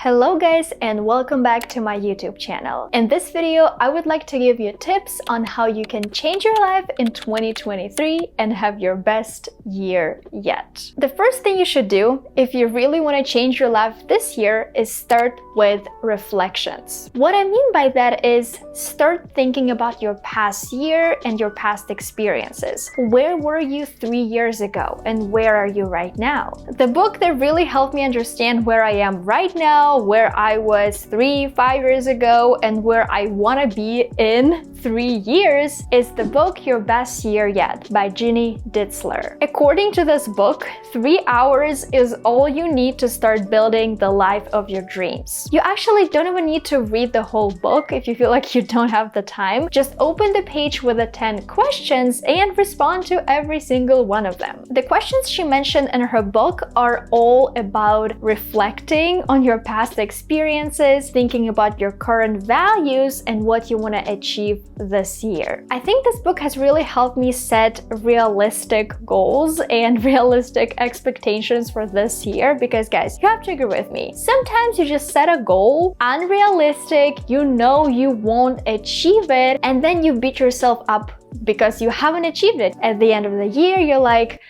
Hello guys, and welcome back to my YouTube channel. In this video, I would like to give you tips on how you can change your life in 2023 and have your best year yet. The first thing you should do if you really want to change your life this year is start with reflections. What I mean by that is start thinking about your past year and your past experiences. Where were you 3 years ago and where are you right now? The book that really helped me understand where I am right now, where I was 3-5 years ago, and where I want to be in 3 years is the book Your Best Year Yet by Ginny Ditzler. According to this book, 3 hours is all you need to start building the life of your dreams. You actually don't even need to read the whole book if you feel like you don't have the time. Just open the page with the 10 questions and respond to every single one of them. The questions she mentioned in her book are all about reflecting on your past experiences, thinking about your current values and what you want to achieve this year. I think this book has really helped me set realistic goals and realistic expectations for this year because guys, you have to agree with me. Sometimes you just set a goal, unrealistic, you know you won't achieve it, and then you beat yourself up because you haven't achieved it. At the end of the year, you're like,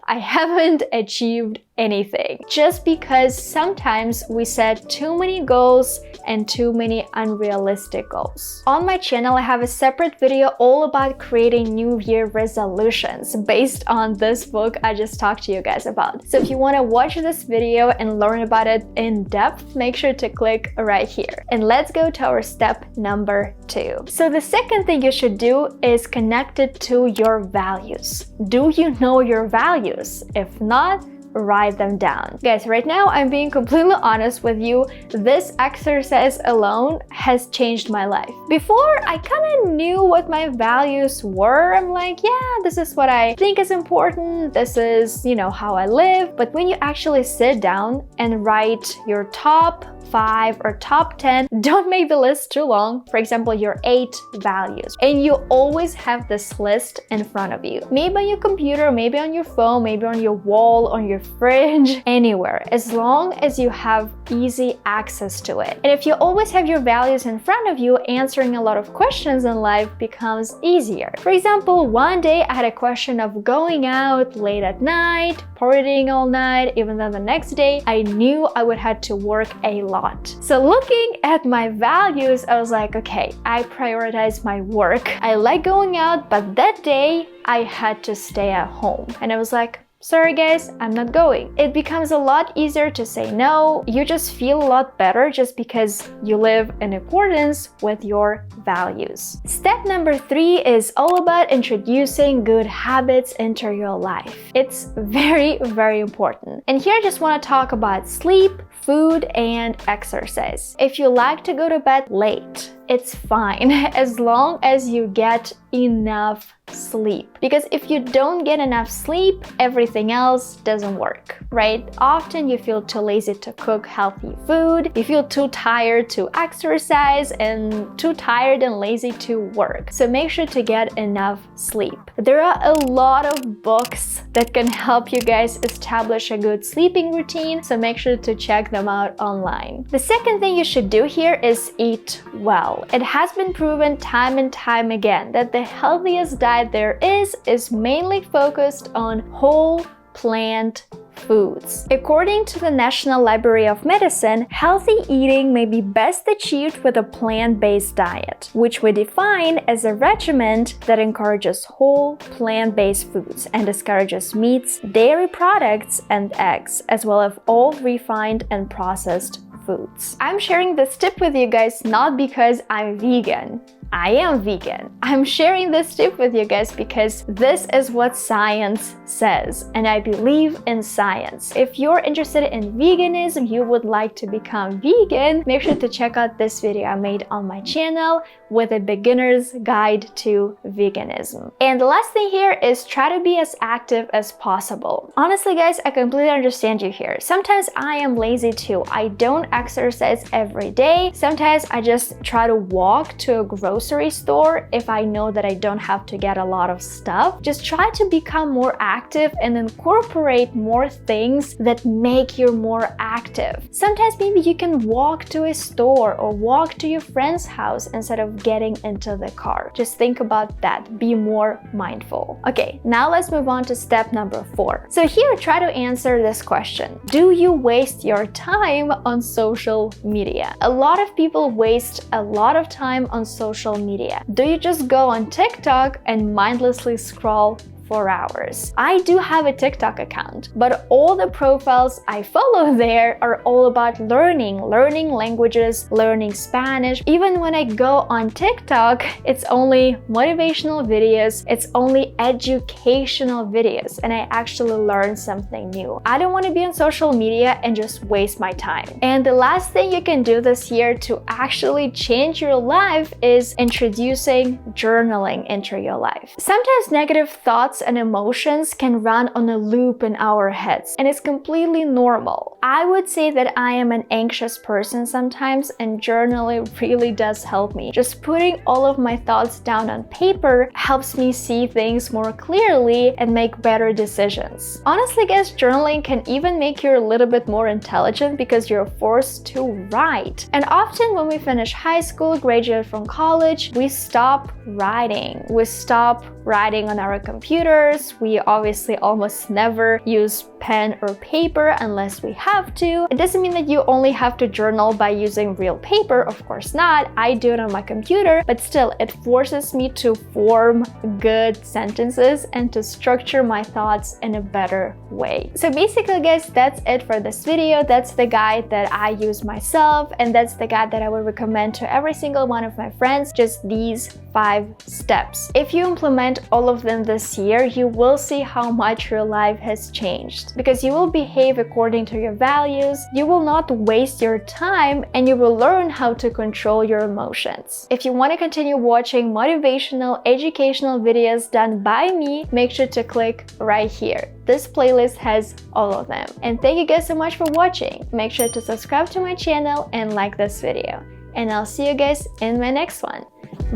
I haven't achieved anything. Just because sometimes we set too many goals and too many unrealistic goals. On my channel, I have a separate video all about creating New Year resolutions based on this book I just talked to you guys about. So if you want to watch this video and learn about it in depth, make sure to click right here. And let's go to our step number 2. So the second thing you should do is connect it to your values. Do you know your values? If not, write them down. Guys, right now I'm being completely honest with you. This exercise alone has changed my life. Before, I kind of knew what my values were. I'm like, yeah, this is what I think is important. This is, how I live. But when you actually sit down and write your top 5 or top 10, don't make the list too long. For example, your 8 values. And you always have this list in front of you. Maybe on your computer, maybe on your phone, maybe on your wall, on your fridge, anywhere, as long as you have easy access to it. And if you always have your values in front of you, answering a lot of questions in life becomes easier. For example, one day I had a question of going out late at night, partying all night, even though the next day I knew I would have to work a lot. So looking at my values, I was like, okay, I prioritize my work. I like going out, but that day I had to stay at home. And I was like, sorry guys, I'm not going. It becomes a lot easier to say no. You just feel a lot better just because you live in accordance with your values. Step number 3 is all about introducing good habits into your life. It's very, very important. And here I just want to talk about sleep, food, and exercise. If you like to go to bed late, it's fine as long as you get enough sleep. Because if you don't get enough sleep, everything else doesn't work, right? Often you feel too lazy to cook healthy food, you feel too tired to exercise, and too tired and lazy to work. So make sure to get enough sleep. There are a lot of books that can help you guys establish a good sleeping routine, so make sure to check them out online. The second thing you should do here is eat well. It has been proven time and time again that the healthiest diet there is mainly focused on whole plant foods. According to the National Library of Medicine, healthy eating may be best achieved with a plant-based diet, which we define as a regimen that encourages whole plant-based foods and discourages meats, dairy products, and eggs, as well as all refined and processed foods. I'm sharing this tip with you guys not because I'm vegan. I am vegan. I'm sharing this tip with you guys because this is what science says, and I believe in science. If you're interested in veganism, you would like to become vegan, make sure to check out this video I made on my channel with a beginner's guide to veganism. And the last thing here is try to be as active as possible. Honestly, guys, I completely understand you here. Sometimes I am lazy too. I don't exercise every day. Sometimes I just try to walk to a grocery grocery store if I know that I don't have to get a lot of stuff. Just try to become more active and incorporate more things that make you more active. Sometimes maybe you can walk to a store or walk to your friend's house instead of getting into the car. Just think about that. Be more mindful. Okay, now let's move on to step number 4. So here, try to answer this question. Do you waste your time on social media? A lot of people waste a lot of time on social media. Do you just go on TikTok and mindlessly scroll for hours? I do have a TikTok account, but all the profiles I follow there are all about learning languages, learning Spanish. Even when I go on TikTok, it's only motivational videos, it's only educational videos, and I actually learn something new. I don't want to be on social media and just waste my time. And the last thing you can do this year to actually change your life is introducing journaling into your life. Sometimes negative thoughts and emotions can run on a loop in our heads, and it's completely normal. I would say that I am an anxious person sometimes, and journaling really does help me. Just putting all of my thoughts down on paper helps me see things more clearly and make better decisions. Honestly, guys, journaling can even make you a little bit more intelligent because you're forced to write. And often when we finish high school, graduate from college, we stop writing. We stop writing on our computers. We obviously almost never use pen or paper unless we have to. It doesn't mean that you only have to journal by using real paper, of course not. I do it on my computer, but still it forces me to form good sentences and to structure my thoughts in a better way. So basically, guys, that's it for this video. That's the guide that I use myself, and that's the guide that I would recommend to every single one of my friends. Just these 5 steps. If you implement all of them this year, you will see how much your life has changed, because you will behave according to your values, you will not waste your time, and you will learn how to control your emotions. If you want to continue watching motivational, educational videos done by me, make sure to click right here. This playlist has all of them. And thank you guys so much for watching. Make sure to subscribe to my channel and like this video. And I'll see you guys in my next one.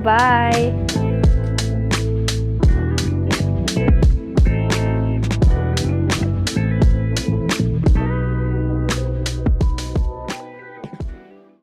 Bye!